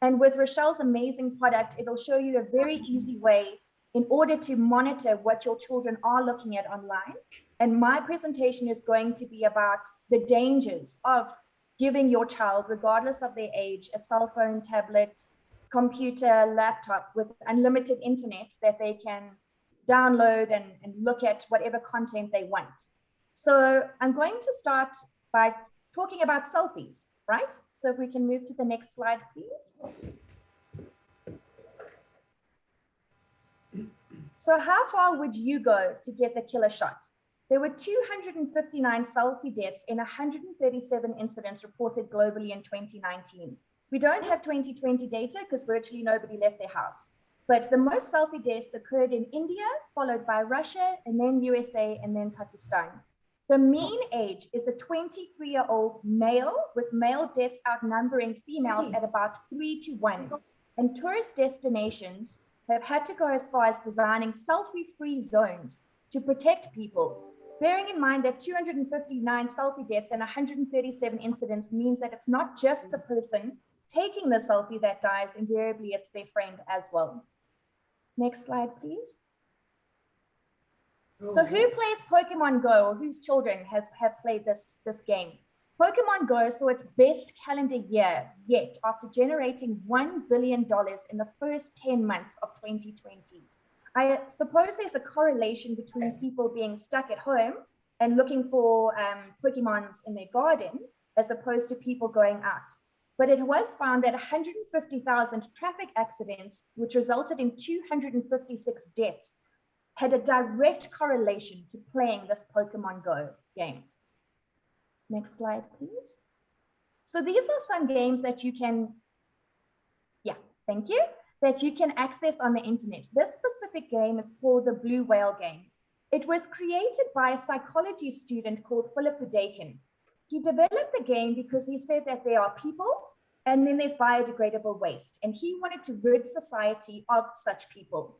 And with Rachelle's amazing product, it'll show you a very easy way in order to monitor what your children are looking at online. And my presentation is going to be about the dangers of giving your child, regardless of their age, a cell phone, tablet, computer, laptop with unlimited internet that they can download and look at whatever content they want. So I'm going to start by talking about selfies, right? So if we can move to the next slide, please. So how far would you go to get the killer shot? There were 259 selfie deaths in 137 incidents reported globally in 2019. We don't have 2020 data because virtually nobody left their house. But the most selfie deaths occurred in India, followed by Russia, and then USA, and then Pakistan. The mean age is a 23-year-old male, with male deaths outnumbering females at about 3-1. And tourist destinations have had to go as far as designing selfie-free zones to protect people. Bearing in mind that 259 selfie deaths and 137 incidents means that it's not just the person taking the selfie that dies, invariably it's their friend as well. Next slide, please. So who plays Pokemon Go, or whose children have played this game? Pokemon Go saw its best calendar year yet after generating $1 billion in the first 10 months of 2020. I suppose there's a correlation between people being stuck at home and looking for Pokemons in their garden, as opposed to people going out. But it was found that 150,000 traffic accidents, which resulted in 256 deaths, had a direct correlation to playing this Pokemon Go game. Next slide, please. So these are some games that you can, thank you, that you can access on the internet. This specific game is called the Blue Whale game. It was created by a psychology student called Philip Budakin. He developed the game because he said that there are people and then there's biodegradable waste, and he wanted to rid society of such people.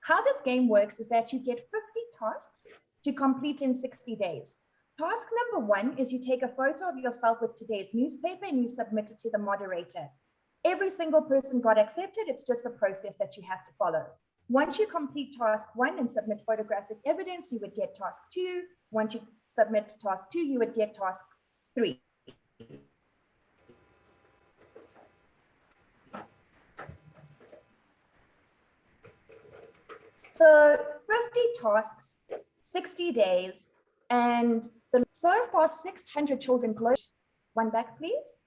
How this game works is that you get 50 tasks to complete in 60 days. Task number 1 is you take a photo of yourself with today's newspaper and you submit it to the moderator. Every single person got accepted. It's just a process that you have to follow. Once you complete task 1 and submit photographic evidence, you would get task 2. Once you submit task 2, you would get task 3. So 50 tasks, 60 days, and so far 600 children globally. One back, please.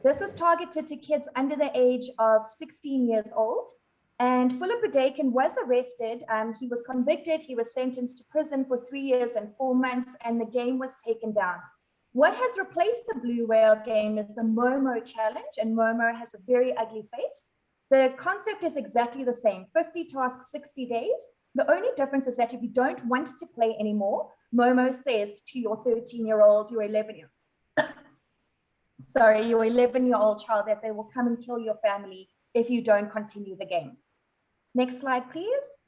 This is targeted to kids under the age of 16 years old. And Philip Budakin was arrested. He was convicted. He was sentenced to prison for 3 years and 4 months, and the game was taken down. What has replaced the Blue Whale game is the Murmur challenge, and Murmur has a very ugly face. The concept is exactly the same, 50 tasks, 60 days. The only difference is that if you don't want to play anymore, Momo says to your 13-year-old, your 11-year-old child that they will come and kill your family if you don't continue the game. Next slide, please.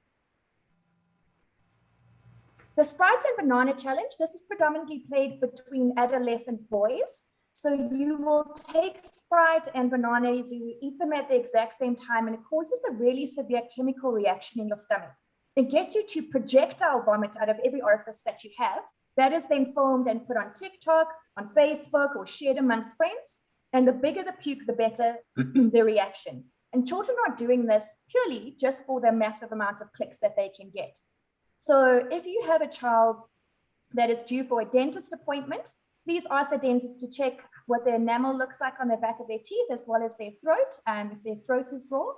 The Sprites and Banana Challenge, this is predominantly played between adolescent boys. So you will take Sprite and banana, you eat them at the exact same time, and it causes a really severe chemical reaction in your stomach. It gets you to projectile vomit out of every orifice that you have. That is then filmed and put on TikTok, on Facebook, or shared amongst friends. And the bigger the puke, the better the reaction. And children are doing this purely just for the massive amount of clicks that they can get. So if you have a child that is due for a dentist appointment, please ask the dentist to check what their enamel looks like on the back of their teeth, as well as their throat, and if their throat is raw.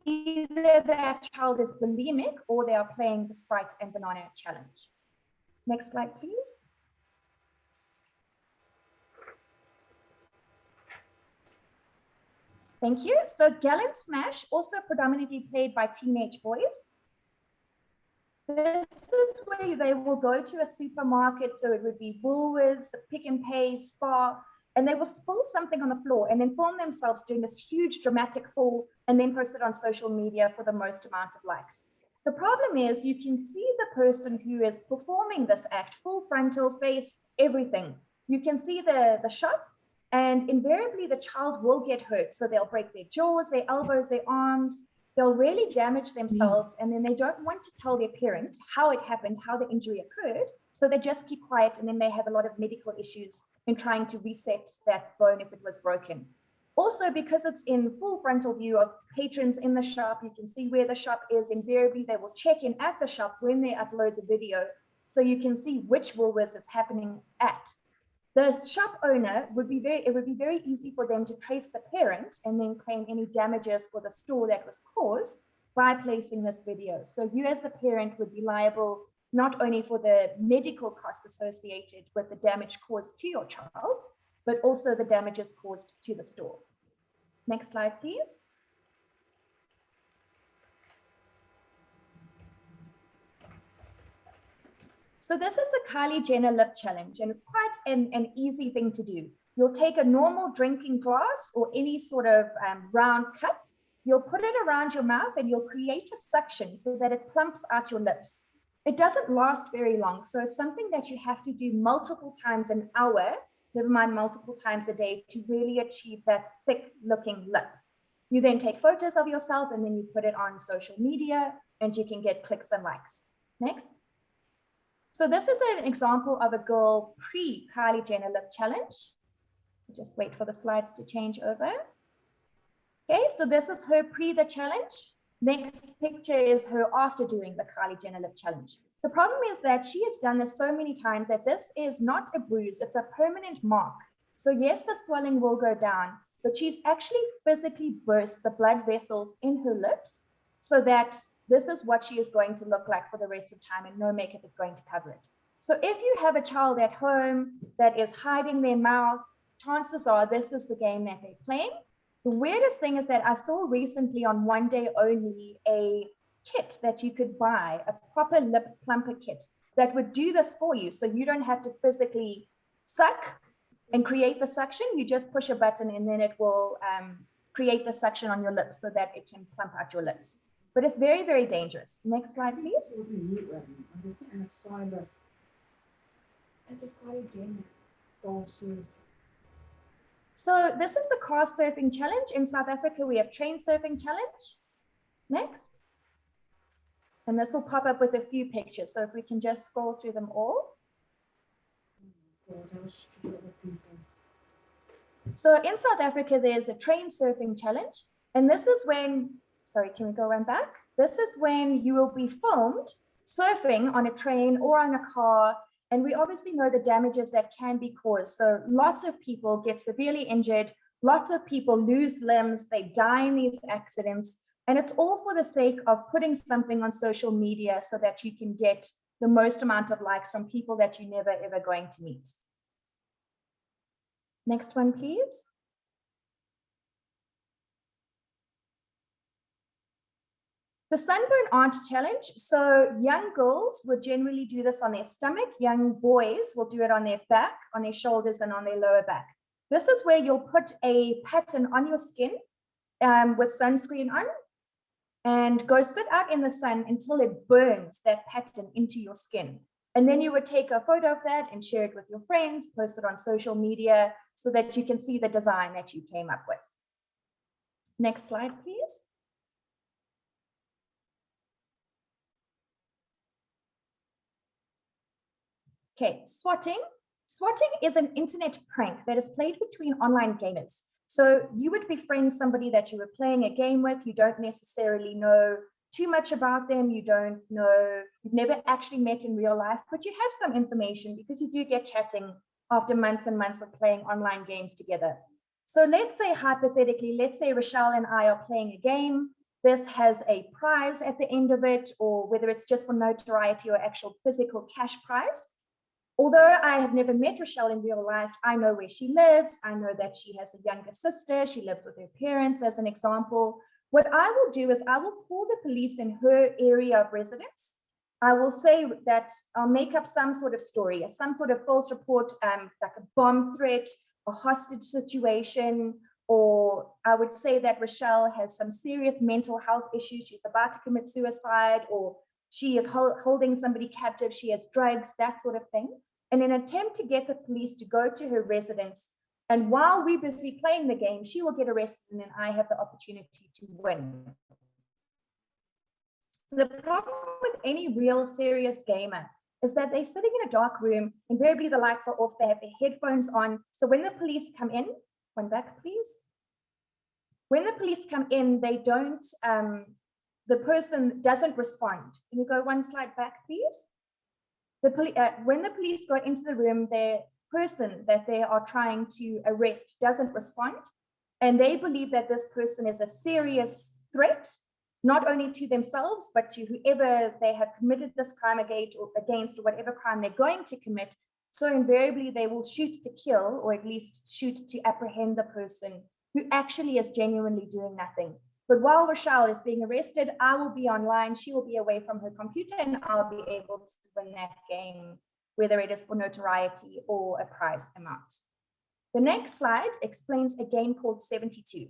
Either that child is bulimic or they are playing the Sprite and Banana Challenge. Next slide, please. Thank you. So Gallon Smash, also predominantly played by teenage boys. This is where they will go to a supermarket, so it would be Woolworths, Pick and Pay, Spar, and they will spill something on the floor and then film themselves doing this huge dramatic fall and then post it on social media for the most amount of likes. The problem is you can see the person who is performing this act, full frontal, face, everything. you can see the shop, and invariably the child will get hurt. So they'll break their jaws, their elbows, their arms. They'll really damage themselves, and then they don't want to tell their parent how it happened, how the injury occurred. So they just keep quiet, and then they have a lot of medical issues in trying to reset that bone if it was broken. Also, because it's in full frontal view of patrons in the shop, you can see where the shop is. Invariably, they will check in at the shop when they upload the video, so you can see which Woolworths it's happening at. The shop owner it would be very easy for them to trace the parent and then claim any damages for the store that was caused by placing this video. So you as a parent would be liable not only for the medical costs associated with the damage caused to your child, but also the damages caused to the store. Next slide, please. So this is the Kylie Jenner lip challenge, and it's quite an easy thing to do. You'll take a normal drinking glass or any sort of round cup, you'll put it around your mouth, and you'll create a suction so that it plumps out your lips. It doesn't last very long, so it's something that you have to do multiple times an hour, never mind multiple times a day, to really achieve that thick looking lip. You then take photos of yourself, and then you put it on social media, and you can get clicks and likes. Next. So this is an example of a girl pre-Kylie Jenner lip challenge. Just wait for the slides to change over. Okay, so this is her pre the challenge. Next picture is her after doing the Kylie Jenner lip challenge. The problem is that she has done this so many times that this is not a bruise, it's a permanent mark. So yes, the swelling will go down, but she's actually physically burst the blood vessels in her lips so that this is what she is going to look like for the rest of time, and no makeup is going to cover it. So if you have a child at home that is hiding their mouth, chances are this is the game that they're playing. The weirdest thing is that I saw recently on One Day Only a kit that you could buy, a proper lip plumper kit that would do this for you. So you don't have to physically suck and create the suction. You just push a button and then it will create the suction on your lips so that it can plump out your lips. But it's very, very dangerous. Next slide, please. So this is the car surfing challenge. In South Africa, we have train surfing challenge. Next. And this will pop up with a few pictures. So if we can just scroll through them all. So in South Africa, there's a train surfing challenge. And this is when, sorry, can we go one back? This is when you will be filmed surfing on a train or on a car. And we obviously know the damages that can be caused. So lots of people get severely injured. Lots of people lose limbs. They die in these accidents. And it's all for the sake of putting something on social media so that you can get the most amount of likes from people that you're never, ever going to meet. Next one, please. The sunburn aunt challenge. So young girls would generally do this on their stomach. Young boys will do it on their back, on their shoulders, and on their lower back. This is where you'll put a pattern on your skin with sunscreen on and go sit out in the sun until it burns that pattern into your skin. And then you would take a photo of that and share it with your friends, post it on social media so that you can see the design that you came up with. Next slide, please. Okay, swatting. Swatting is an internet prank that is played between online gamers. So you would befriend somebody that you were playing a game with. You don't necessarily know too much about them. You don't know, you've never actually met in real life, but you have some information because you do get chatting after months and months of playing online games together. So let's say hypothetically, let's say Rachelle and I are playing a game. This has a prize at the end of it, or whether it's just for notoriety or actual physical cash prize. Although I have never met Rachelle in real life, I know where she lives. I know that she has a younger sister. She lives with her parents, as an example. What I will do is I will call the police in her area of residence. I will say that I'll make up some sort of story, some sort of false report, like a bomb threat, a hostage situation, or I would say that Rachelle has some serious mental health issues. She's about to commit suicide, or she is holding somebody captive. She has drugs, that sort of thing. in an attempt to get the police to go to her residence. And while we're busy playing the game, she will get arrested and then I have the opportunity to win. The problem with any real serious gamer is that they're sitting in a dark room, invariably the lights are off, they have their headphones on. So when the police come in, one back please. When the police come in, they don't, the person doesn't respond. Can you go one slide back please? When the police go into the room, the person that they are trying to arrest doesn't respond. And they believe that this person is a serious threat, not only to themselves, but to whoever they have committed this crime against or whatever crime they're going to commit. So invariably they will shoot to kill, or at least shoot to apprehend the person who actually is genuinely doing nothing. But while Rachelle is being arrested, I will be online, she will be away from her computer, and I'll be able to win that game, whether it is for notoriety or a prize amount. The next slide explains a game called 72.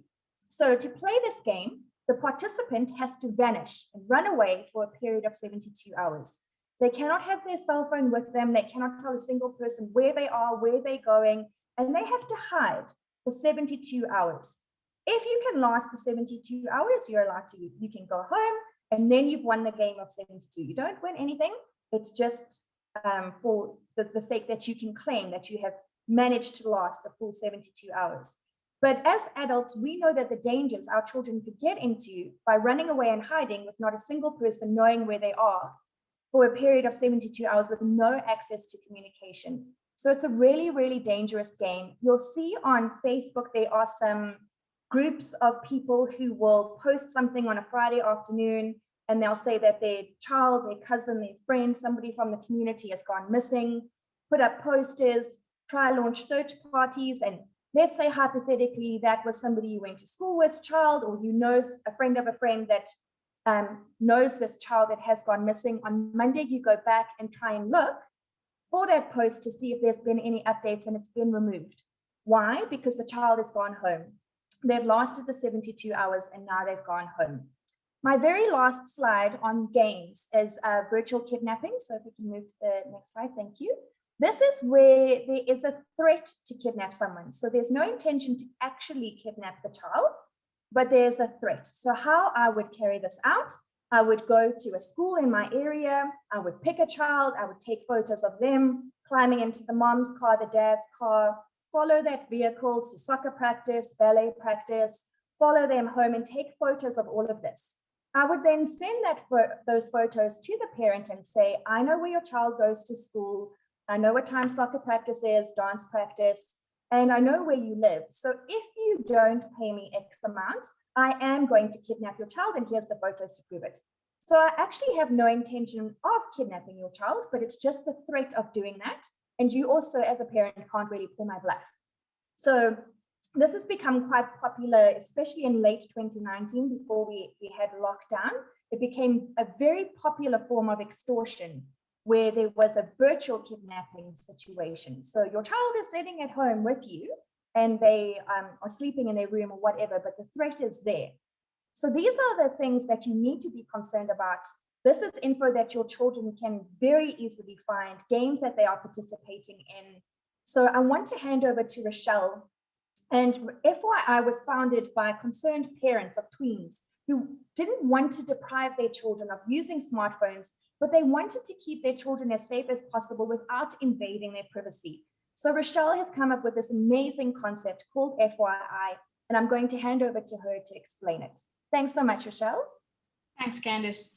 So to play this game, the participant has to vanish and run away for a period of 72 hours. They cannot have their cell phone with them. They cannot tell a single person where they are, where they're going, and they have to hide for 72 hours. If you can last the 72 hours, you're allowed to, you can go home and then you've won the game of 72. You don't win anything. It's just for the sake that you can claim that you have managed to last the full 72 hours. But as adults, we know that the dangers our children could get into by running away and hiding with not a single person knowing where they are for a period of 72 hours with no access to communication. So it's a really, really dangerous game. You'll see on Facebook, there are some groups of people who will post something on a Friday afternoon and they'll say that their child, their cousin, their friend, somebody from the community has gone missing, put up posters, try launch search parties, and let's say hypothetically that was somebody you went to school with, child, or you know a friend of a friend that knows this child that has gone missing. On Monday, you go back and try and look for that post to see if there's been any updates and it's been removed. Why? Because the child has gone home. They've lasted the 72 hours and now they've gone home. My very last slide on games is virtual kidnapping. So if we can move to the next slide, thank you. This is where there is a threat to kidnap someone. So there's no intention to actually kidnap the child, but there's a threat. So how I would carry this out, I would go to a school in my area, I would pick a child, I would take photos of them climbing into the mom's car, the dad's car, follow that vehicle to soccer practice, ballet practice, follow them home and take photos of all of this. I would then send those photos to the parent and say, I know where your child goes to school, I know what time soccer practice is, dance practice, and I know where you live. So if you don't pay me X amount, I am going to kidnap your child, and here's the photos to prove it. So I actually have no intention of kidnapping your child, but it's just the threat of doing that. And you also, as a parent, can't really pull my bluff. So this has become quite popular, especially in late 2019, before we had lockdown. It became a very popular form of extortion, where there was a virtual kidnapping situation. So your child is sitting at home with you and they are sleeping in their room or whatever, but the threat is there. So these are the things that you need to be concerned about. This is info that your children can very easily find, games that they are participating in. So I want to hand over to Rachelle. And FYI was founded by concerned parents of tweens who didn't want to deprive their children of using smartphones, but they wanted to keep their children as safe as possible without invading their privacy. So Rachelle has come up with this amazing concept called FYI, and I'm going to hand over to her to explain it. Thanks so much, Rachelle. Thanks, Candice.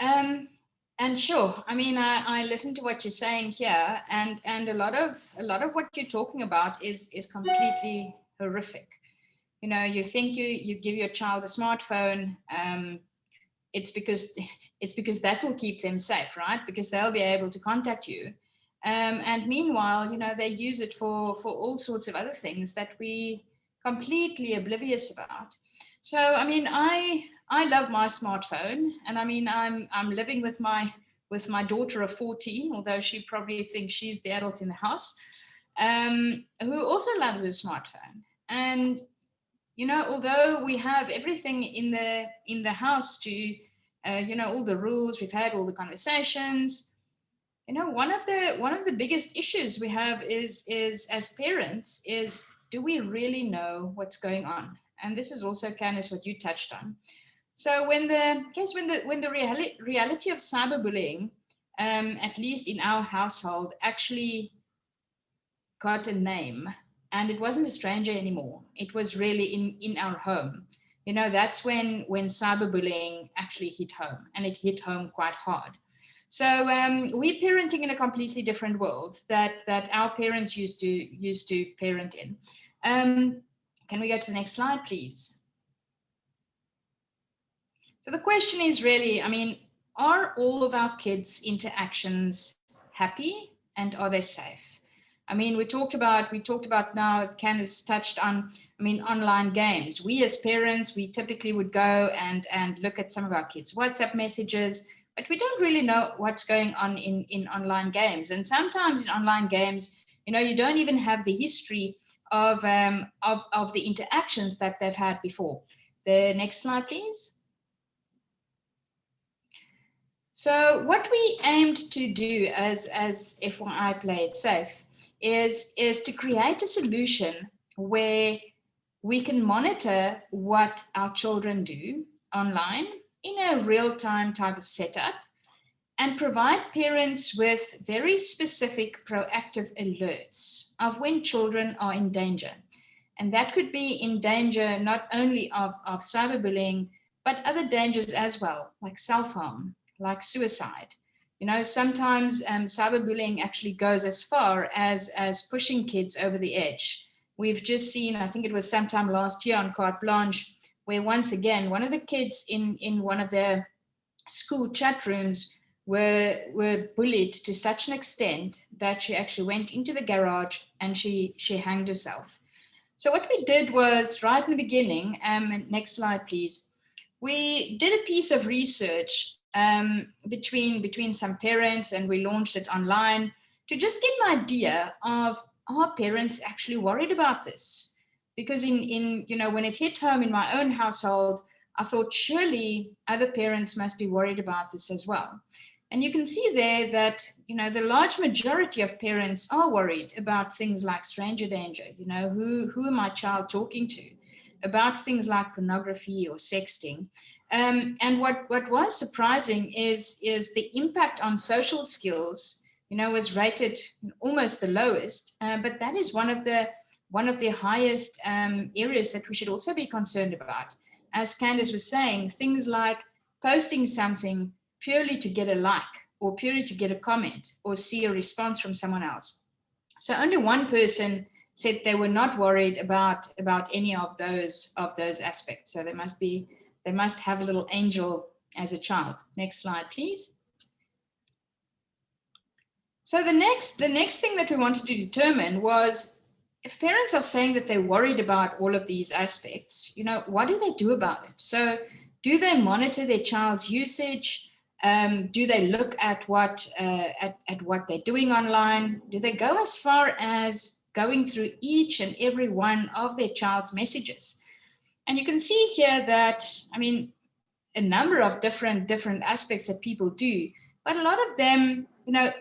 And sure, I mean, I listen to what you're saying here, and a lot of what you're talking about is completely horrific. You know, you think you give your child a smartphone, it's because that will keep them safe, right? Because they'll be able to contact you. And meanwhile, you know, they use it for all sorts of other things that we completely oblivious about. So, I mean, I love my smartphone, and I mean, I'm living with my daughter of 14, although she probably thinks she's the adult in the house, who also loves her smartphone. And you know, although we have everything in the house to, you know, all the rules, we've had all the conversations, One of the biggest issues we have is as parents is, do we really know what's going on? And this is also, Candice, what you touched on. So when the reality of cyberbullying, at least in our household, actually got a name, and it wasn't a stranger anymore. It was really in our home. That's when cyberbullying actually hit home, and it hit home quite hard. So we're parenting in a completely different world that our parents used to parent in. Can we go to the next slide, please? So the question is really, I mean, are all of our kids' interactions happy, and are they safe? I mean, we talked about now, Candice touched on, I mean, online games. We as parents, we typically would go and look at some of our kids' WhatsApp messages, but we don't really know what's going on in online games. And sometimes in online games, you don't even have the history of the interactions that they've had before. The next slide, please. So what we aimed to do as FYI Play It Safe is to create a solution where we can monitor what our children do online in a real-time type of setup, and provide parents with very specific proactive alerts of when children are in danger. And that could be in danger not only of cyberbullying, but other dangers as well, like self-harm, like suicide. Sometimes cyberbullying actually goes as far as pushing kids over the edge. We've just seen, I think it was sometime last year on Carte Blanche, where once again, one of the kids in one of their school chat rooms were bullied to such an extent that she actually went into the garage and she hanged herself. So what we did was, right in the beginning, next slide, please, we did a piece of research between some parents, and we launched it online to just get an idea of, are parents actually worried about this? Because when it hit home in my own household, I thought surely other parents must be worried about this as well. And you can see there that, the large majority of parents are worried about things like stranger danger. Who am my child talking to? About things like pornography or sexting. And what was surprising is the impact on social skills, was rated almost the lowest. But that is one of the highest areas that we should also be concerned about. As Candice was saying, things like posting something purely to get a like, or purely to get a comment, or see a response from someone else. So only one person said they were not worried about any of those aspects. So they must have a little angel as a child. Next slide, please. So the next thing that we wanted to determine was, if parents are saying that they're worried about all of these aspects, what do they do about it? So do they monitor their child's usage? Do they look at what they're doing online? Do they go as far as going through each and every one of their child's messages? And you can see here that, I mean, a number of different aspects that people do, but a lot of them,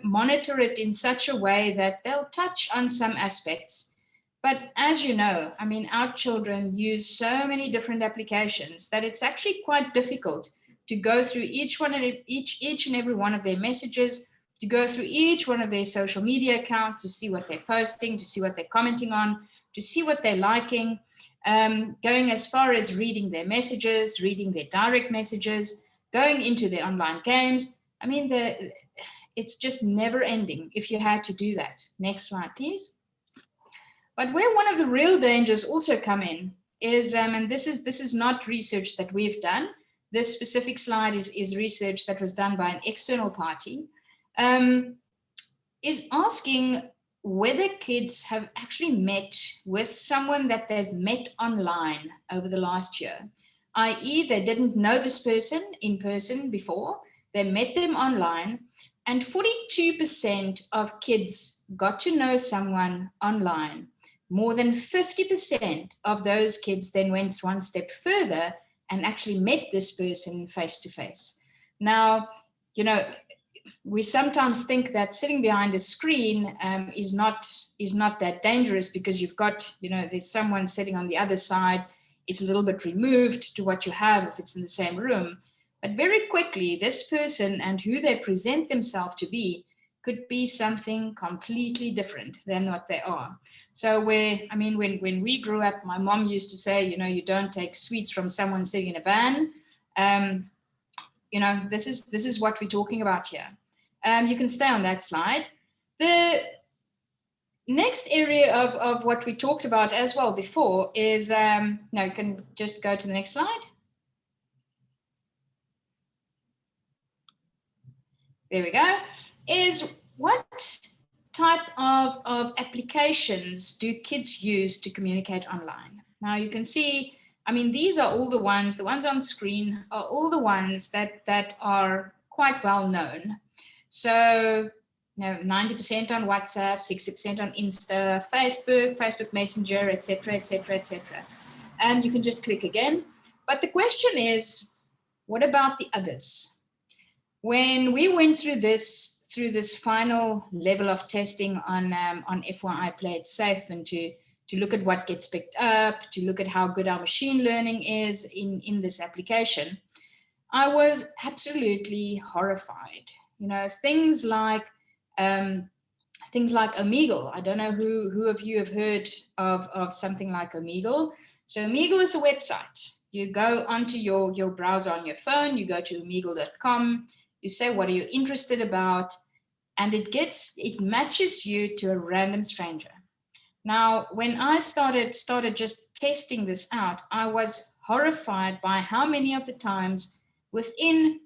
monitor it in such a way that they'll touch on some aspects. But as you know, I mean, our children use so many different applications that it's actually quite difficult to go through each and every one of their messages, to go through each one of their social media accounts, to see what they're posting, to see what they're commenting on, to see what they're liking, going as far as reading their messages, reading their direct messages, going into their online games. I mean, it's just never ending if you had to do that. Next slide, please. But where one of the real dangers also come in is, and this is not research that we've done. This specific slide is research that was done by an external party, is asking whether kids have actually met with someone that they've met online over the last year, i.e. they didn't know this person in person before, they met them online, and 42% of kids got to know someone online. More than 50% of those kids then went one step further and actually met this person face to face. Now, we sometimes think that sitting behind a screen is not that dangerous because you've got, there's someone sitting on the other side. It's a little bit removed to what you have if it's in the same room. But very quickly, this person and who they present themselves to be could be something completely different than what they are. So when we grew up, my mom used to say, you don't take sweets from someone sitting in a van. This is what we're talking about here. You can stay on that slide. The next area of what we talked about as well before is, you can just go to the next slide. There we go, is what type of applications do kids use to communicate online? Now you can see, these are all the ones on screen are all the ones that are quite well known. So, 90% on WhatsApp, 60% on Insta, Facebook Messenger, etc., etc., etc. And you can just click again. But the question is, what about the others? When we went through this final level of testing on FYI Play It Safe, and to look at what gets picked up, to look at how good our machine learning is in this application, I was absolutely horrified. Things like Omegle. I don't know who of you have heard of something like Omegle. So Omegle is a website. You go onto your browser on your phone, you go to omegle.com, you say, what are you interested about? And it matches you to a random stranger. Now, when I started just testing this out, I was horrified by how many of the times within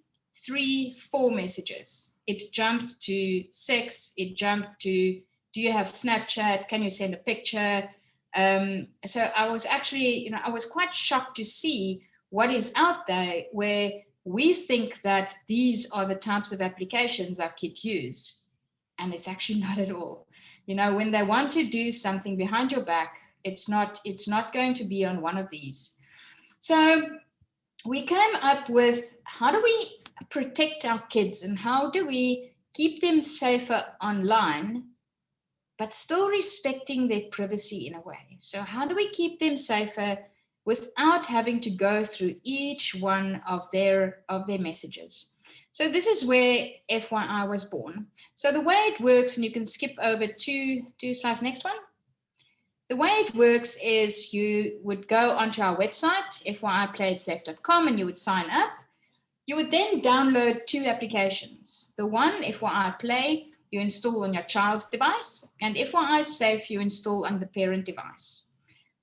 3-4 messages, it jumped to sex, it jumped to, do you have Snapchat? Can you send a picture? So I was actually, I was quite shocked to see what is out there where we think that these are the types of applications our kids use. And it's actually not at all. When they want to do something behind your back, it's not going to be on one of these. So we came up with, how do we protect our kids and how do we keep them safer online, but still respecting their privacy in a way? So how do we keep them safer without having to go through each one of their messages? So this is where FYI was born. So the way it works, and you can skip over two slides, next one. The way it works is you would go onto our website, fyiplayitsafe.com, and you would sign up. You would then download 2 applications. The one, FYI Play, you install on your child's device, and FYI Safe you install on the parent device.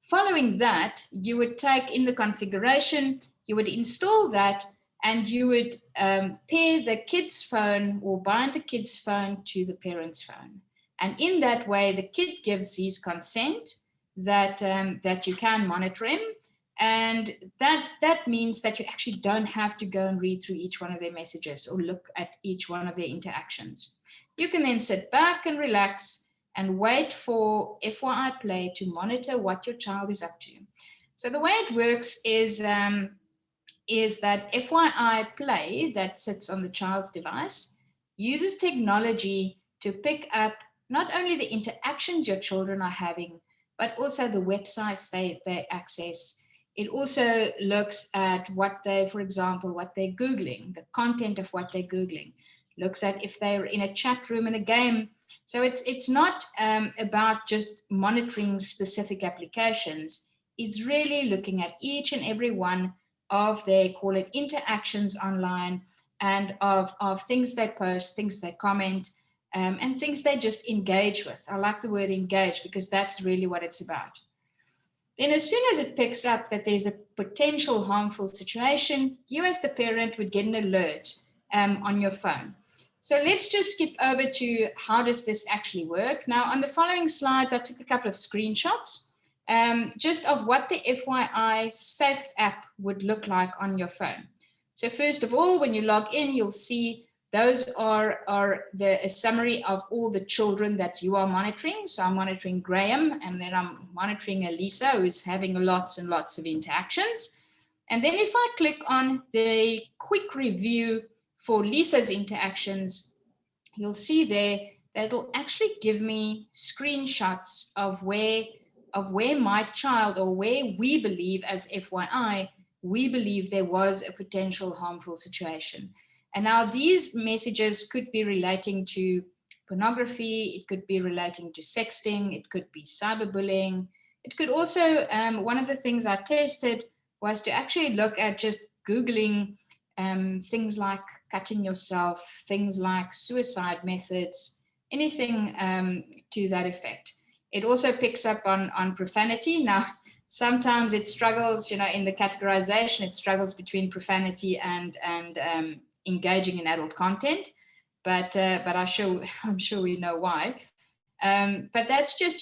Following that, you would take in the configuration, you would install that, and you would pair the kid's phone or bind the kid's phone to the parent's phone. And in that way, the kid gives his consent that you can monitor him. And that means that you actually don't have to go and read through each one of their messages or look at each one of their interactions. You can then sit back and relax and wait for FYI Play to monitor what your child is up to. So the way it works is that FYI Play, that sits on the child's device, uses technology to pick up not only the interactions your children are having, but also the websites they access. It also looks at for example, what they're Googling, the content of what they're Googling. Looks at if they're in a chat room in a game. So it's not about just monitoring specific applications. It's really looking at each and every one of their, call it, interactions online, and of things they post, things they comment, and things they just engage with. I like the word engage because that's really what it's about. Then as soon as it picks up that there's a potential harmful situation, you as the parent would get an alert on your phone. So let's just skip over to how does this actually work. Now on the following slides, I took a couple of screenshots just of what the FYI Safe app would look like on your phone. So first of all, when you log in, you'll see those are a summary of all the children that you are monitoring. So I'm monitoring Graham, and then I'm monitoring Elisa, who's having lots and lots of interactions. And then if I click on the quick review for Lisa's interactions, you'll see there that it'll actually give me screenshots of where my child, or where we believe, as FYI, we believe there was a potential harmful situation. And now these messages could be relating to pornography, it could be relating to sexting, it could be cyberbullying. It could also, one of the things I tested was to actually look at just Googling things like cutting yourself, things like suicide methods, anything to that effect. It also picks up on profanity. Now, sometimes it struggles, in the categorization, it struggles between profanity and engaging in adult content. But I'm sure we know why. But that's just,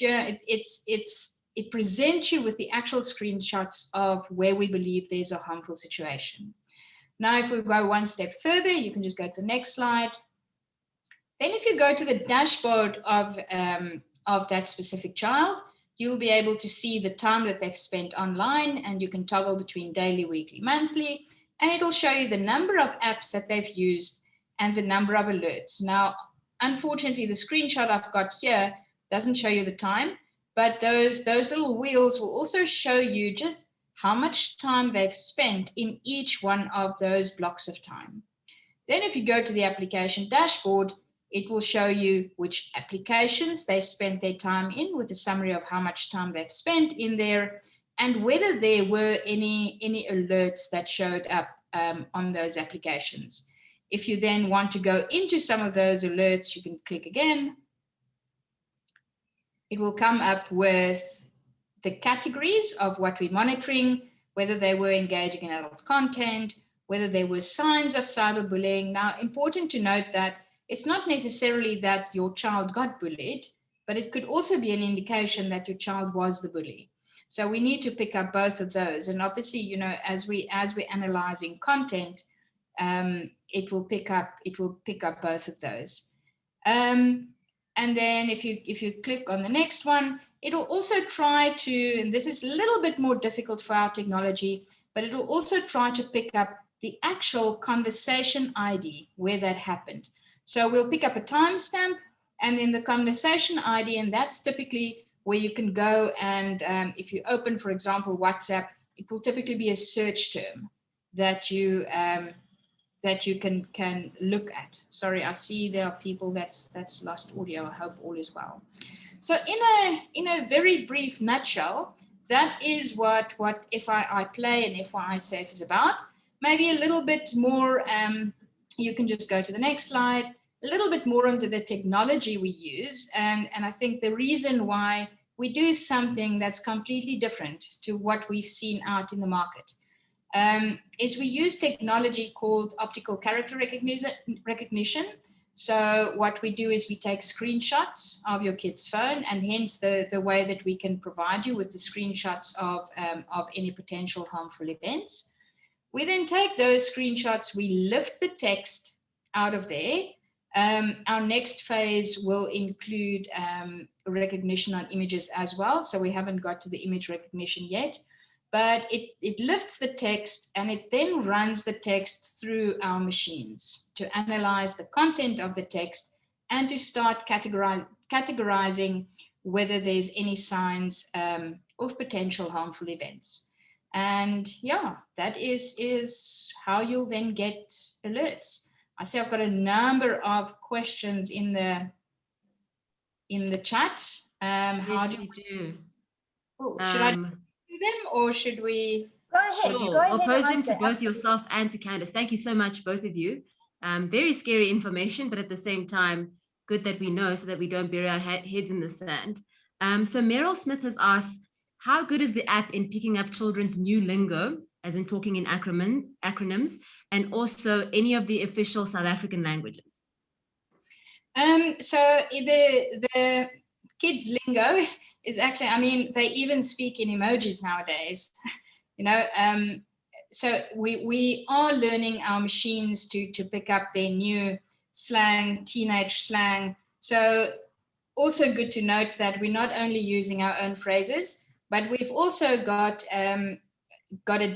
it presents you with the actual screenshots of where we believe there's a harmful situation. Now, if we go one step further, you can just go to the next slide. Then if you go to the dashboard of that specific child, you'll be able to see the time that they've spent online, and you can toggle between daily, weekly, monthly, and it'll show you the number of apps that they've used and the number of alerts. Now, unfortunately, the screenshot I've got here doesn't show you the time, but those little wheels will also show you just how much time they've spent in each one of those blocks of time. Then if you go to the application dashboard, it will show you which applications they spent their time in, with a summary of how much time they've spent in there, and whether there were any alerts that showed up on those applications. If you then want to go into some of those alerts, you can click again. It will come up with the categories of what we're monitoring, whether they were engaging in adult content, whether there were signs of cyberbullying. Now, important to note that it's not necessarily that your child got bullied, but it could also be an indication that your child was the bully. So we need to pick up both of those. And obviously, as we're analyzing content, it will pick up both of those. And then if you click on the next one, it'll also try to, and this is a little bit more difficult for our technology, but it'll also try to pick up the actual conversation ID where that happened. So we'll pick up a timestamp and then the conversation ID, and that's typically where you can go and if you open, for example, WhatsApp, it will typically be a search term that you can look at. Sorry, I see there are people that's lost audio. I hope all is well. So in a very brief nutshell, that is what FYI Play and FYI Safe is about. Maybe a little bit more, you can just go to the next slide, a little bit more onto the technology we use. And I think the reason why we do something that's completely different to what we've seen out in the market is we use technology called optical character recognition. So what we do is we take screenshots of your kid's phone, and hence the way that we can provide you with the screenshots of any potential harmful events. We then take those screenshots, we lift the text out of there. Our next phase will include recognition on images as well. So we haven't got to the image recognition yet. But it lifts the text and it then runs the text through our machines to analyze the content of the text and to start categorizing whether there's any signs of potential harmful events. And yeah, that is how you'll then get alerts. I see I've got a number of questions in the chat. How yes, we do. Oh, should I do them or should we? Go ahead. Sure. Go ahead. I'll pose them to both Absolutely. yourself and to Candice. Thank you so much, both of you. Very scary information, but at the same time, good that we know so that we don't bury our heads in the sand. So Meryl Smith has asked, how good is the app in picking up children's new lingo, as in talking in acronyms, and also any of the official South African languages? So the kids' lingo is actually, I mean, they even speak in emojis nowadays, so we are learning our machines to pick up their new slang, teenage slang. So also good to note that we're not only using our own phrases, but we've also got a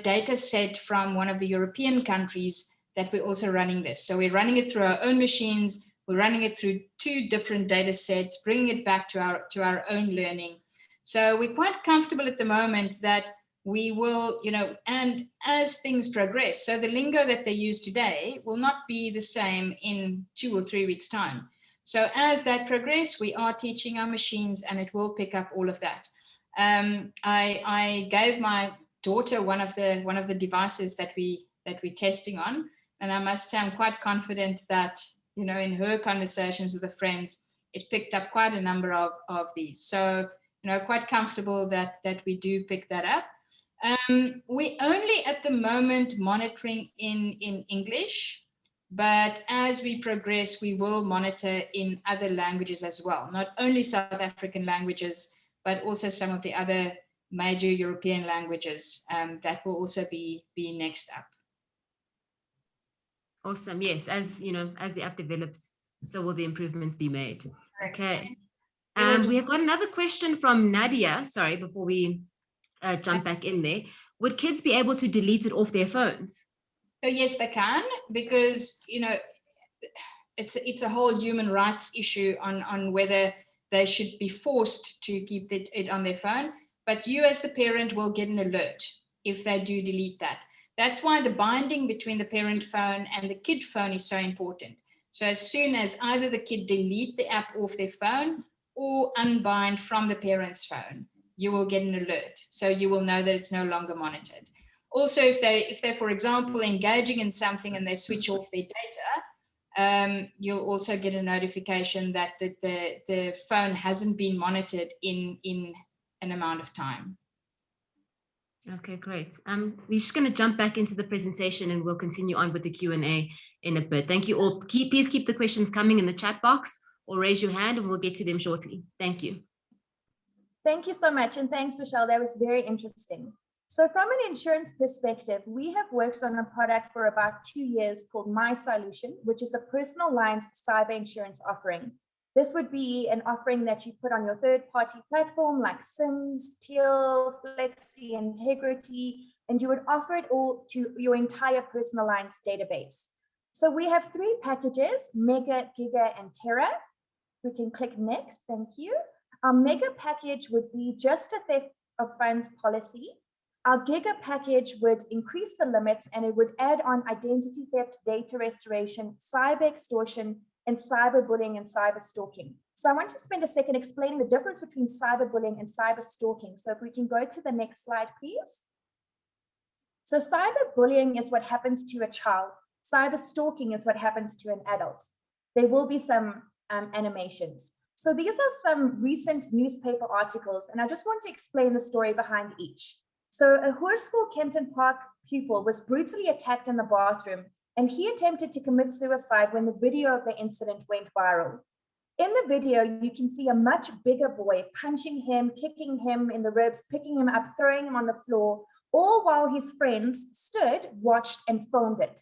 data set from one of the European countries that we're also running this. So we're running it through our own machines. We're running it through 2 different data sets, bringing it back to our own learning. So we're quite comfortable at the moment that we will, and as things progress, so the lingo that they use today will not be the same in 2 or 3 weeks' time. So as that progress, we are teaching our machines, and it will pick up all of that. I gave my daughter one of the devices that we're testing on, and I must say I'm quite confident that in her conversations with the friends, it picked up quite a number of these. So quite comfortable that we do pick that up. We only at the moment monitoring in English, but as we progress, we will monitor in other languages as well, not only South African languages, but also some of the other major European languages that will also be next up. Awesome. Yes, as the app develops, so will the improvements be made. Okay. We have got another question from Nadia. Sorry, before we jump back in there. Would kids be able to delete it off their phones? So yes, they can, because it's a whole human rights issue on whether they should be forced to keep it on their phone. But you as the parent will get an alert if they do delete that. That's why the binding between the parent phone and the kid phone is so important. So as soon as either the kid delete the app off their phone or unbind from the parent's phone, you will get an alert. So you will know that it's no longer monitored. Also, if they're, for example, engaging in something and they switch off their data, you'll also get a notification that the phone hasn't been monitored in an amount of time. Okay, great. We're just going to jump back into the presentation and we'll continue on with the Q&A in a bit. Thank you all. Please keep the questions coming in the chat box or raise your hand and we'll get to them shortly. Thank you. Thank you so much. And thanks, Rachelle. That was very interesting. So from an insurance perspective, we have worked on a product for about 2 years called My Solution, which is a personal lines cyber insurance offering. This would be an offering that you put on your third-party platform like Sims, Teal, Flexi, Integrity, and you would offer it all to your entire personal lines database. So we have 3 packages, Mega, Giga, and Terra. We can click next, thank you. Our Mega package would be just a theft of funds policy. Our Giga package would increase the limits and it would add on identity theft, data restoration, cyber extortion, and cyberbullying and cyber stalking. So I want to spend a second explaining the difference between cyberbullying and cyber stalking. So if we can go to the next slide, please. So cyberbullying is what happens to a child. Cyber stalking is what happens to an adult. There will be some animations. So these are some recent newspaper articles, and I just want to explain the story behind each. So a Hoërskool Kempton Park pupil was brutally attacked in the bathroom, and he attempted to commit suicide when the video of the incident went viral. In the video, you can see a much bigger boy punching him, kicking him in the ribs, picking him up, throwing him on the floor, all while his friends stood, watched, and filmed it.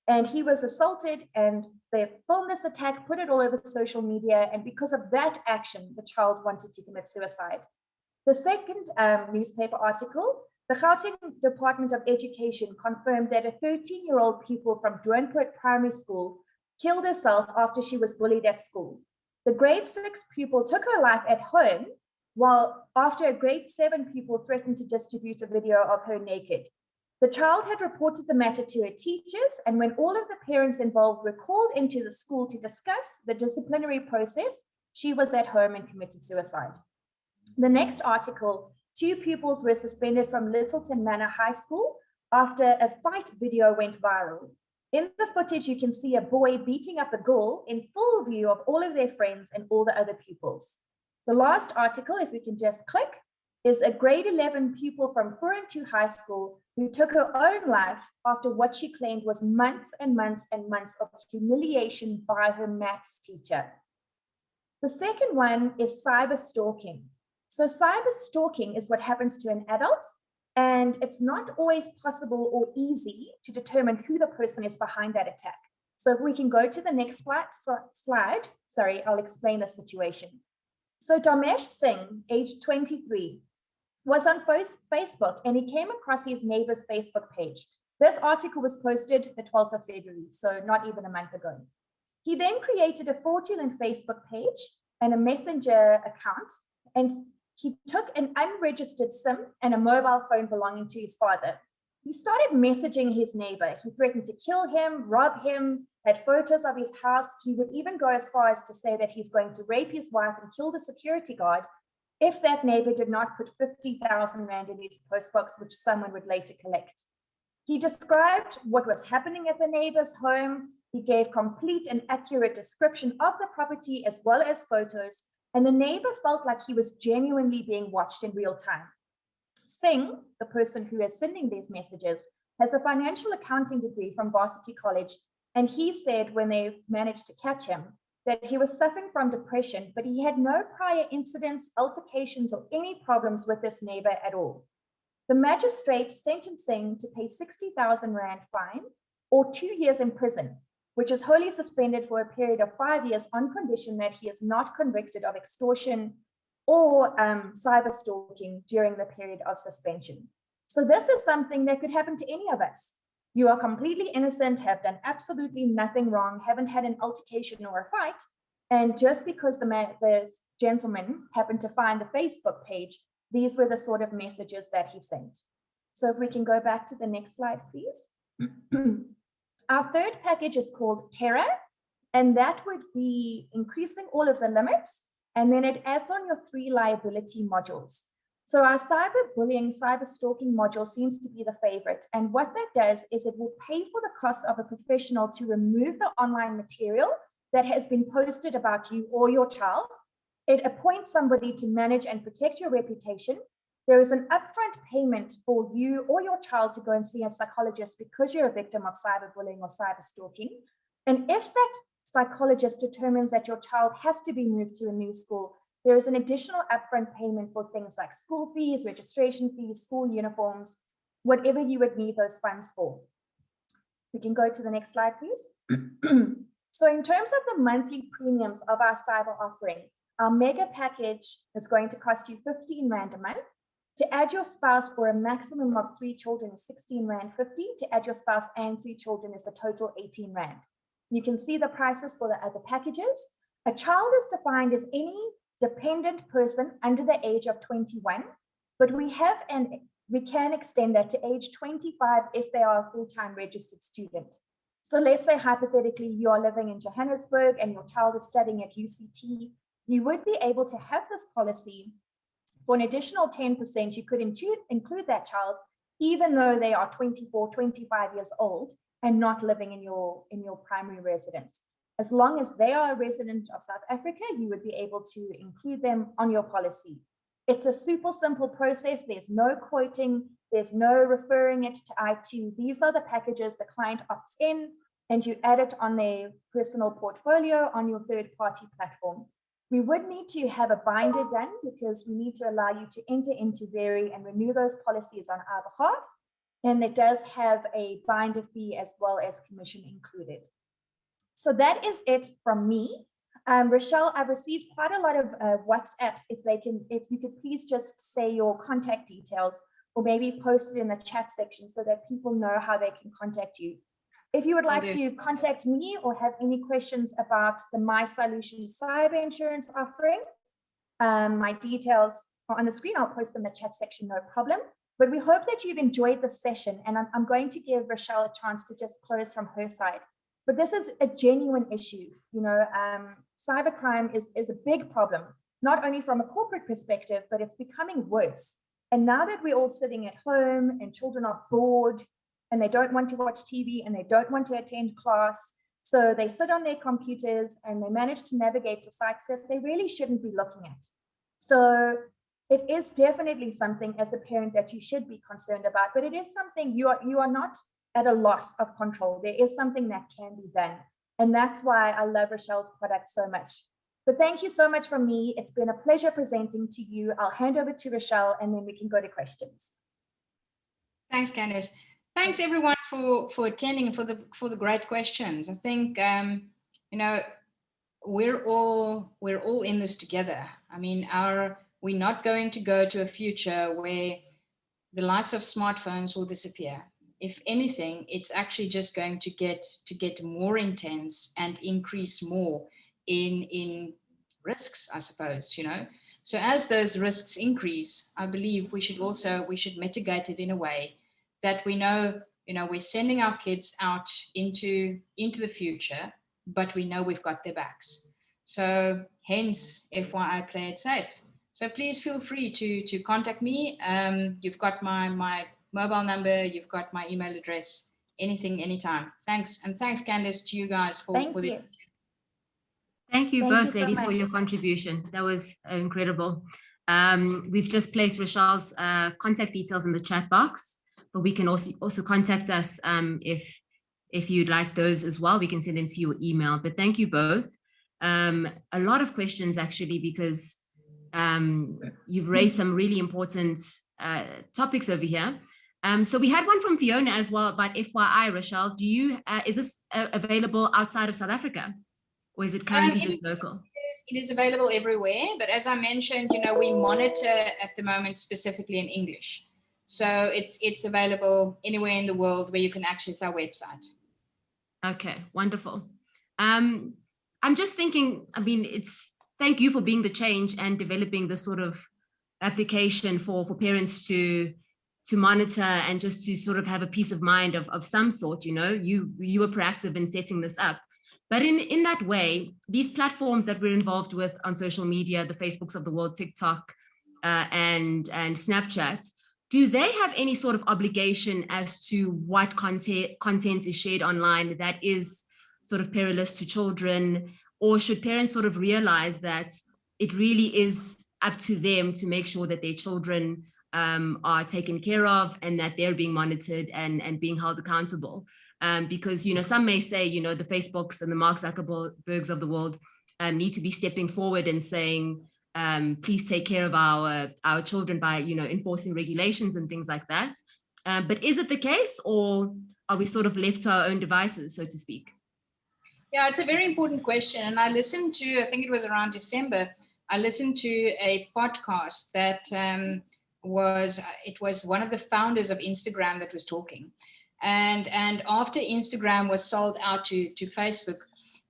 And he was assaulted, and they filmed this attack, put it all over social media, and because of that action, the child wanted to commit suicide. The second newspaper article, the Gauteng Department of Education confirmed that a 13-year-old pupil from Doornpoort Primary School killed herself after she was bullied at school. The grade 6 pupil took her life at home, while after a grade 7 pupil threatened to distribute a video of her naked. The child had reported the matter to her teachers, and when all of the parents involved were called into the school to discuss the disciplinary process, she was at home and committed suicide. The next article, 2 pupils were suspended from Littleton Manor High School after a fight video went viral. In the footage, you can see a boy beating up a girl in full view of all of their friends and all the other pupils. The last article, if we can just click, is a grade 11 pupil from Forentu High School who took her own life after what she claimed was months and months and months of humiliation by her maths teacher. The second one is cyber stalking. So cyber stalking is what happens to an adult, and it's not always possible or easy to determine who the person is behind that attack. So if we can go to the next slide, sorry, I'll explain the situation. So Damesh Singh, age 23, was on Facebook and he came across his neighbor's Facebook page. This article was posted the 12th of February, so not even a month ago. He then created a fraudulent Facebook page and a messenger account, and he took an unregistered SIM and a mobile phone belonging to his father. He started messaging his neighbor. He threatened to kill him, rob him, had photos of his house. He would even go as far as to say that he's going to rape his wife and kill the security guard if that neighbor did not put 50,000 Rand in his postbox, which someone would later collect. He described what was happening at the neighbor's home. He gave complete and accurate description of the property as well as photos, and the neighbor felt like he was genuinely being watched in real time. Singh, the person who is sending these messages, has a financial accounting degree from Varsity College, and he said when they managed to catch him that he was suffering from depression, but he had no prior incidents, altercations, or any problems with this neighbor at all. The magistrate sentenced Singh to pay 60,000 Rand fine or 2 years in prison, which is wholly suspended for a period of 5 years on condition that he is not convicted of extortion or cyber stalking during the period of suspension. So this is something that could happen to any of us. You are completely innocent, have done absolutely nothing wrong, haven't had an altercation or a fight, and just because the gentleman happened to find the Facebook page, these were the sort of messages that he sent. So if we can go back to the next slide, please. Our third package is called Terror, and that would be increasing all of the limits, and then it adds on your 3 liability modules. So our cyberbullying, cyber stalking module seems to be the favorite. And what that does is it will pay for the cost of a professional to remove the online material that has been posted about you or your child. It appoints somebody to manage and protect your reputation. There is an upfront payment for you or your child to go and see a psychologist because you're a victim of cyberbullying or cyber stalking. And if that psychologist determines that your child has to be moved to a new school, there is an additional upfront payment for things like school fees, registration fees, school uniforms, whatever you would need those funds for. We can go to the next slide, please. So in terms of the monthly premiums of our cyber offering, our mega package is going to cost you 15 Rand a month. To add your spouse or a maximum of 3 children is 16 Rand 50. To add your spouse and 3 children is a total 18 Rand. You can see the prices for the other packages. A child is defined as any dependent person under the age of 21, but we can extend that to age 25 if they are a full-time registered student. So let's say hypothetically you are living in Johannesburg and your child is studying at UCT, you would be able to have this policy for an additional 10%. You could include that child even though they are 24, 25 years old and not living in your primary residence. As long as they are a resident of South Africa, you would be able to include them on your policy. It's a super simple process. There's no quoting, there's no referring it to I2. These are the packages the client opts in, and you add it on their personal portfolio on your third-party platform. We would need to have a binder done because we need to allow you to enter into, vary, and renew those policies on our behalf. And it does have a binder fee as well as commission included. So that is it from me. Rachelle, I've received quite a lot of WhatsApps. If you could please just say your contact details or maybe post it in the chat section so that people know how they can contact you. If you would like to contact me or have any questions about the My Solution cyber insurance offering, my details are on the screen. I'll post them in the chat section, no problem. But we hope that you've enjoyed the session, and I'm going to give Rachelle a chance to just close from her side. But this is a genuine issue. You know, cybercrime is a big problem, not only from a corporate perspective, but it's becoming worse. And now that we're all sitting at home and children are bored and they don't want to watch TV and they don't want to attend class, so they sit on their computers and they manage to navigate to sites that they really shouldn't be looking at. So it is definitely something as a parent that you should be concerned about, but it is something you are not at a loss of control. There is something that can be done. And that's why I love Rachelle's product so much. But thank you so much from me. It's been a pleasure presenting to you. I'll hand over to Rachelle and then we can go to questions. Thanks, Candice. Thanks everyone for attending and for the great questions. I think you know, we're all in this together. I mean, we're not going to go to a future where the likes of smartphones will disappear. if anything, it's actually just going to get more intense and increase more in risks, I suppose, So as those risks increase, I believe we should mitigate it in a way that we know, we're sending our kids out into the future, but we know we've got their backs. So hence, FYI, play it safe. So please feel free to contact me. You've got my mobile number, you've got my email address, anything, anytime. Thanks. And thanks, Candice, to you guys for the. Thank you Thank both, you so ladies, much for your contribution. That was incredible. We've just placed Rachelle's contact details in the chat box, but we can also contact us if you'd like those as well. We can send them to your email. But thank you both. A lot of questions, actually, because you've raised some really important topics over here. So we had one from Fiona as well about FYI, Rachelle. Is this available outside of South Africa? Or is it currently just local? It is available everywhere, but as I mentioned, we monitor at the moment specifically in English. So it's available anywhere in the world where you can access our website. Okay, wonderful. I'm just thinking, thank you for being the change and developing this sort of application for parents to monitor and just to sort of have a peace of mind of some sort. You were proactive in setting this up. But in that way, these platforms that we're involved with on social media, the Facebooks of the world, TikTok and Snapchat, do they have any sort of obligation as to what content is shared online that is sort of perilous to children? Or should parents sort of realize that it really is up to them to make sure that their children are taken care of and that they're being monitored and being held accountable? Because, some may say, the Facebooks and the Mark Zuckerbergs of the world need to be stepping forward and saying, please take care of our children by, enforcing regulations and things like that. But is it the case, or are we sort of left to our own devices, so to speak? Yeah, it's a very important question. And I listened to, I think it was around December, I listened to a podcast that was one of the founders of Instagram that was talking. And after Instagram was sold out to Facebook,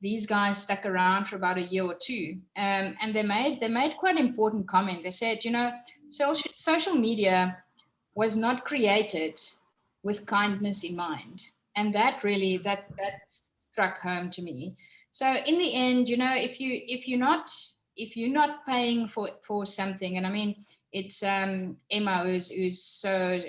these guys stuck around for about a year or two. And they made quite an important comment. They said, social media was not created with kindness in mind. And that really, that struck home to me. So in the end, if you're not paying for something, and I mean, it's Emma who's so,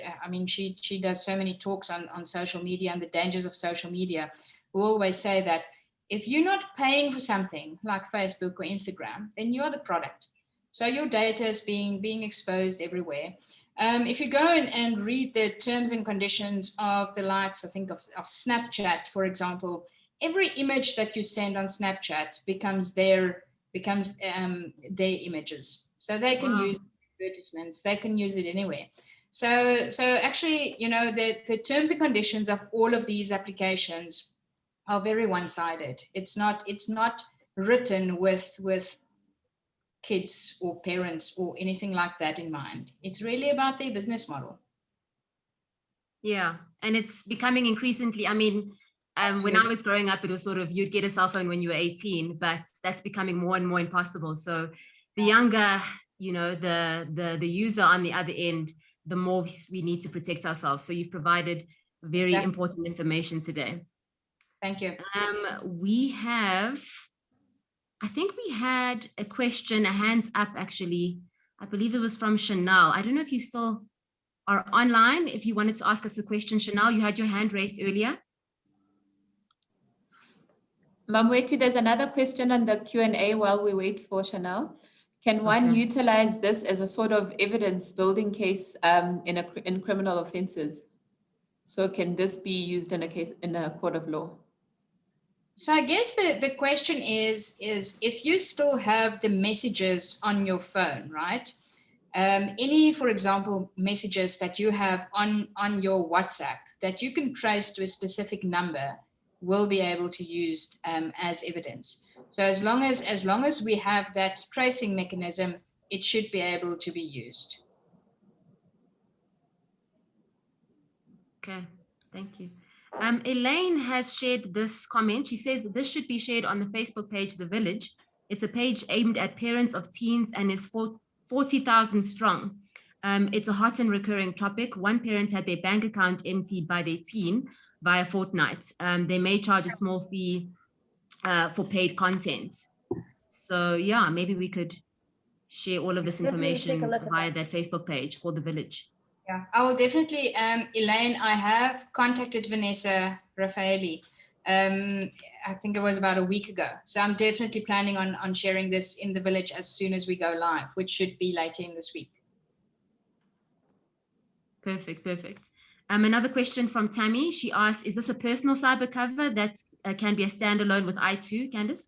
she does so many talks on social media and the dangers of social media, who always say that if you're not paying for something like Facebook or Instagram, then you're the product. So your data is being exposed everywhere. If you go and read the terms and conditions of the likes, I think of Snapchat, for example, every image that you send on Snapchat becomes their images. So they can use advertisements, they can use it anywhere. So actually, the terms and conditions of all of these applications are very one-sided. It's not written with kids or parents or anything like that in mind. It's really about their business model. Yeah, and it's becoming increasingly, when I was growing up, it was sort of, you'd get a cell phone when you were 18, but that's becoming more and more impossible. So the younger, the user on the other end, the more we need to protect ourselves. So you've provided very important information today. Thank you. I think we had a question, a hands up, actually. I believe it was from Chanel. I don't know if you still are online. If you wanted to ask us a question, Chanel, you had your hand raised earlier. Mamweti, there's another question on the Q&A while we wait for Chanel. Can one utilize this as a sort of evidence building case in criminal offenses? So can this be used in a court of law? So I guess the question is if you still have the messages on your phone, right? Any, for example, messages that you have on your WhatsApp that you can trace to a specific number will be able to use as evidence. So as long as we have that tracing mechanism, it should be able to be used. Okay. Thank you. Elaine has shared this comment. She says this should be shared on the Facebook page, The Village. It's a page aimed at parents of teens and is 40,000 strong. It's a hot and recurring topic. One parent had their bank account emptied by their teen via Fortnite. They may charge a small fee for paid content. So yeah, maybe we could share all of this information via that Facebook page called The Village. Yeah, I will definitely, Elaine, I have contacted Vanessa Raffaeli. I think it was about a week ago. So I'm definitely planning on sharing this in The Village as soon as we go live, which should be later in this week. Perfect, perfect. Another question from Tammy. She asks, is this a personal cyber cover that can be a standalone with I2, Candice?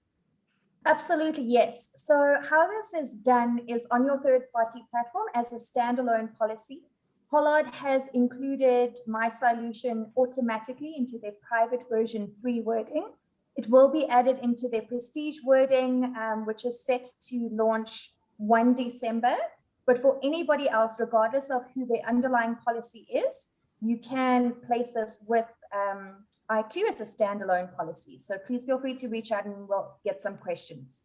Absolutely, yes. So how this is done is on your third-party platform as a standalone policy. Pollard has included my solution automatically into their private version free wording. It will be added into their prestige wording, which is set to launch 1 December. But for anybody else, regardless of who their underlying policy is, you can place this with I2 as a standalone policy. So please feel free to reach out and we'll get some questions.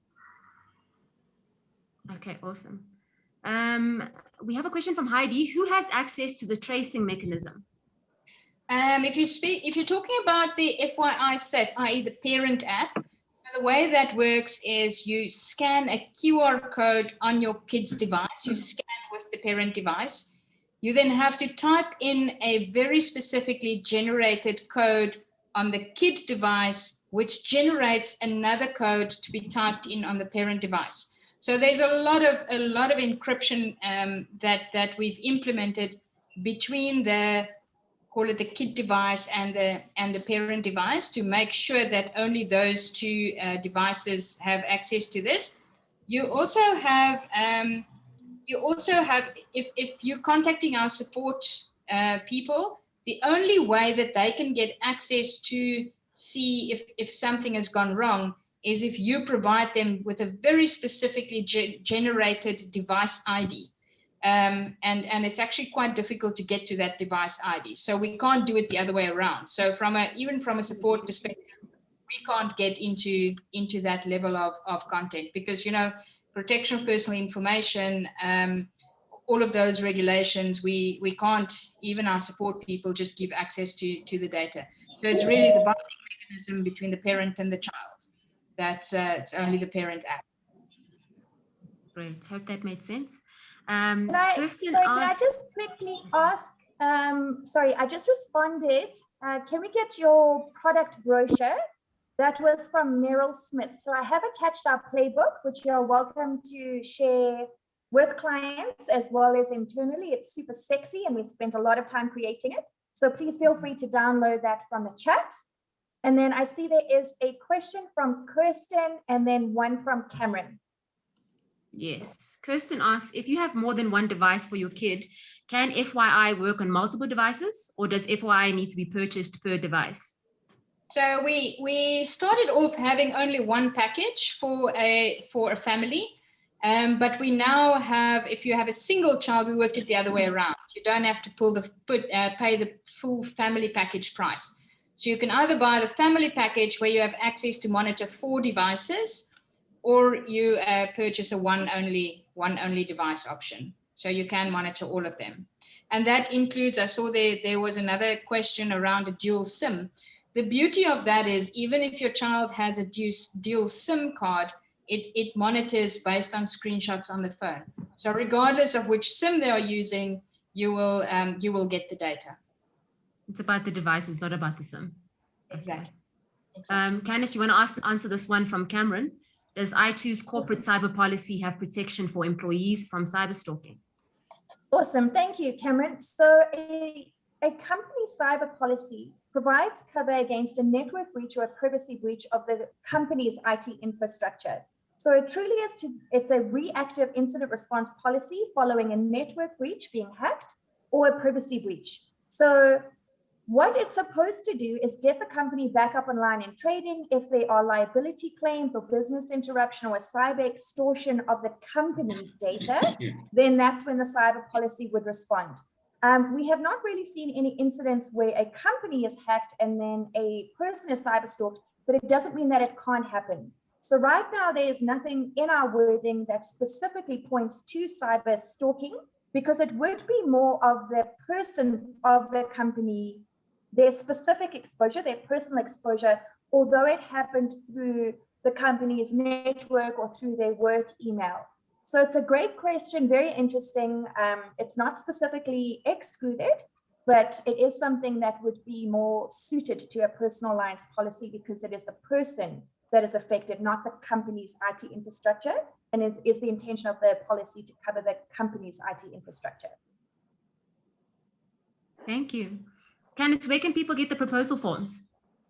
Okay, awesome. We have a question from Heidi. Who has access to the tracing mechanism? If you're talking about the FYI Safe, i.e. the parent app, the way that works is you scan a QR code on your kid's device, you scan with the parent device. You then have to type in a very specifically generated code on the kid device, which generates another code to be typed in on the parent device. So there's a lot of encryption that we've implemented between the, call it the kid device and the parent device to make sure that only those two devices have access to this. You also have if you're contacting our support people, the only way that they can get access to see if something has gone wrong is if you provide them with a very specifically generated device ID. And it's actually quite difficult to get to that device ID. So we can't do it the other way around. So even from a support perspective, we can't get into that level of content because, protection of personal information, all of those regulations, we can't, even our support people, just give access to the data. So it's really the bonding mechanism between the parent and the child. That's it's only the parent app. Great. Hope that made sense. Can I just quickly ask, sorry, I just responded. Can we get your product brochure? That was from Meryl Smith. So I have attached our playbook, which you're welcome to share with clients as well as internally. It's super sexy and we spent a lot of time creating it. So please feel free to download that from the chat. And then I see there is a question from Kirsten and then one from Cameron. Yes, Kirsten asks, if you have more than one device for your kid, can FYI work on multiple devices or does FYI need to be purchased per device? So we started off having only one package for a family, but we now have, if you have a single child, we worked it the other way around. You don't have to pay the full family package price. So you can either buy the family package where you have access to monitor 4 devices, or you purchase a one only device option. So you can monitor all of them. And that includes, I saw there was another question around a dual SIM. The beauty of that is even if your child has a dual SIM card, it monitors based on screenshots on the phone. So regardless of which SIM they are using, you will get the data. It's about the devices, not about the SIM. Exactly. Okay. Candice, you want to answer this one from Cameron? Does I2's corporate cyber policy have protection for employees from cyber stalking? Awesome. Thank you, Cameron. So a company cyber policy provides cover against a network breach or a privacy breach of the company's IT infrastructure. So it truly is it's a reactive incident response policy following a network breach being hacked or a privacy breach. So what it's supposed to do is get the company back up online and trading. If there are liability claims or business interruption or cyber extortion of the company's data, then that's when the cyber policy would respond. We have not really seen any incidents where a company is hacked and then a person is cyber stalked, but it doesn't mean that it can't happen. So right now, there is nothing in our wording that specifically points to cyber stalking, because it would be more of the person of the company, their specific exposure, their personal exposure, although it happened through the company's network or through their work email. So it's a great question, very interesting. It's not specifically excluded, but it is something that would be more suited to a personal lines policy, because it is the person that is affected, not the company's IT infrastructure. And it is the intention of the policy to cover the company's IT infrastructure. Thank you. Candice, where can people get the proposal forms?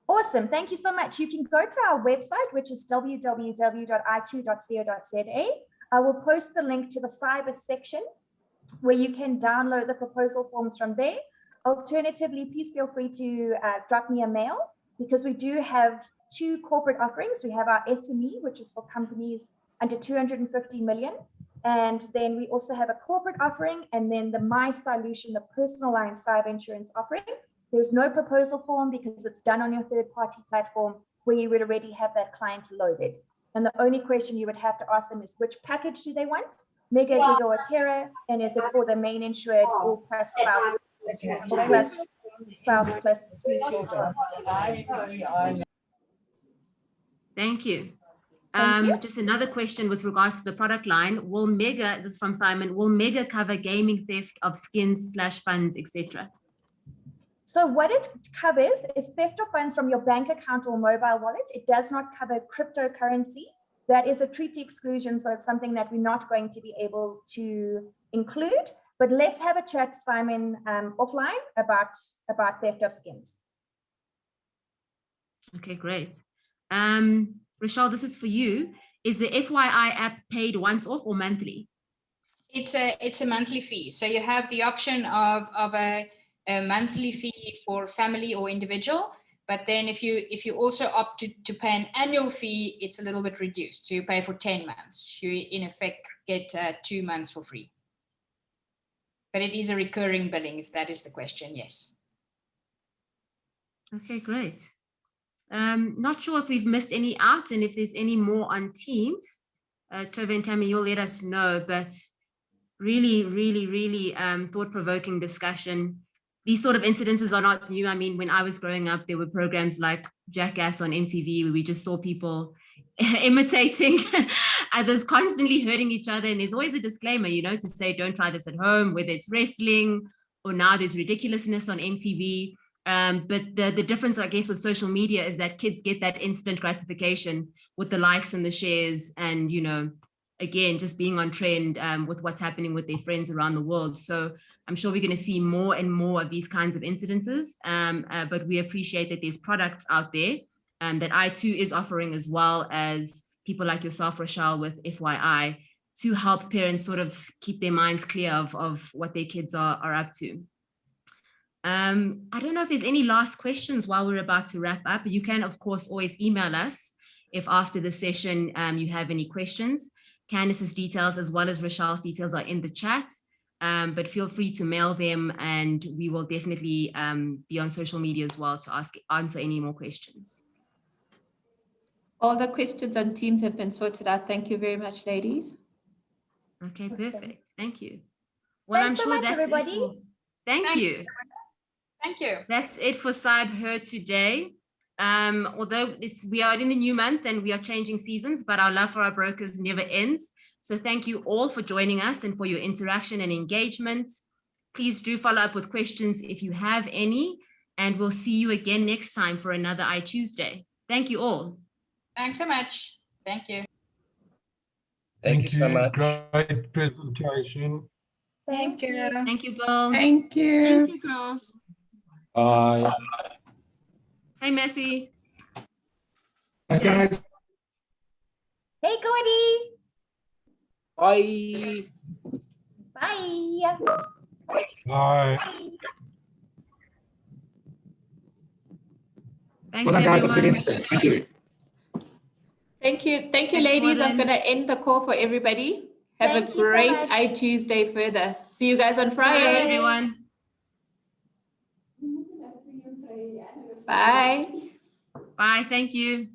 Awesome. Thank you so much. You can go to our website, which is www.i2.co.za. I will post the link to the cyber section where you can download the proposal forms from there. Alternatively, please feel free to drop me a mail, because we do have two corporate offerings. We have our SME, which is for companies under 250 million. And then we also have a corporate offering, and then the My Solution, the personal line cyber insurance offering. There's no proposal form because it's done on your third-party platform where you would already have that client loaded. And the only question you would have to ask them is, which package do they want? Mega, Giga, or Terra? And is it for the main insured or plus spouse, plus 3 children? Thank you. Thank you. Just another question with regards to the product line. Will Mega, this is from Simon, will Mega cover gaming theft of skins, /funds, etc.? So what it covers is theft of funds from your bank account or mobile wallet. It does not cover cryptocurrency. That is a treaty exclusion, so it's something that we're not going to be able to include. But let's have a chat, Simon, offline about theft of skins. Okay, great. Rachelle, this is for you. Is the FYI app paid once off or monthly? It's a monthly fee. So you have the option of a monthly fee for family or individual, but then if you also opt to pay an annual fee, it's a little bit reduced. So you pay for 10 months. You in effect get 2 months for free. But it is a recurring billing, if that is the question, yes. Okay, great. Not sure if we've missed any out and if there's any more on Teams. Tove and Tammy, you'll let us know, but really, really, really thought-provoking discussion. These sort of incidences are not new. I mean, when I was growing up, there were programs like Jackass on MTV where we just saw people imitating others, constantly hurting each other. And there's always a disclaimer, to say, don't try this at home, whether it's wrestling or now there's ridiculousness on MTV. But the difference, I guess, with social media is that kids get that instant gratification with the likes and the shares and, again, just being on trend with what's happening with their friends around the world. So I'm sure we're going to see more and more of these kinds of incidences, but we appreciate that there's products out there that I2 is offering, as well as people like yourself, Rachelle, with FYI, to help parents sort of keep their minds clear of what their kids are up to. I don't know if there's any last questions while we're about to wrap up. You can, of course, always email us if after the session you have any questions. Candice's details as well as Rachelle's details are in the chat, but feel free to mail them and we will definitely be on social media as well to answer any more questions. All the questions on Teams have been sorted out. Thank you very much, ladies. Okay, perfect. Thank you. Well, Thanks so much, everybody. Thank you. Thank you. That's it for CybHER today. Although we are in a new month and we are changing seasons, but our love for our brokers never ends. So thank you all for joining us and for your interaction and engagement. Please do follow up with questions if you have any, and we'll see you again next time for another iTuesday. Thank you all. Thanks so much. Thank you. Thank you so much. Great presentation. Thank you. Thank you, Bill. Thank you. Thank you, girls. Bye. Hey, Messi. Thanks, guys. Hey, Cody. Bye. Bye. Bye. Thanks, Well, guys, everyone. interesting. Thank you. Thank you, Thanks, ladies. I'm Warren. going to end the call for everybody. Have Thank a you so great much. iTuesday further. See you guys on Friday. Bye, everyone. Bye. Bye. Thank you.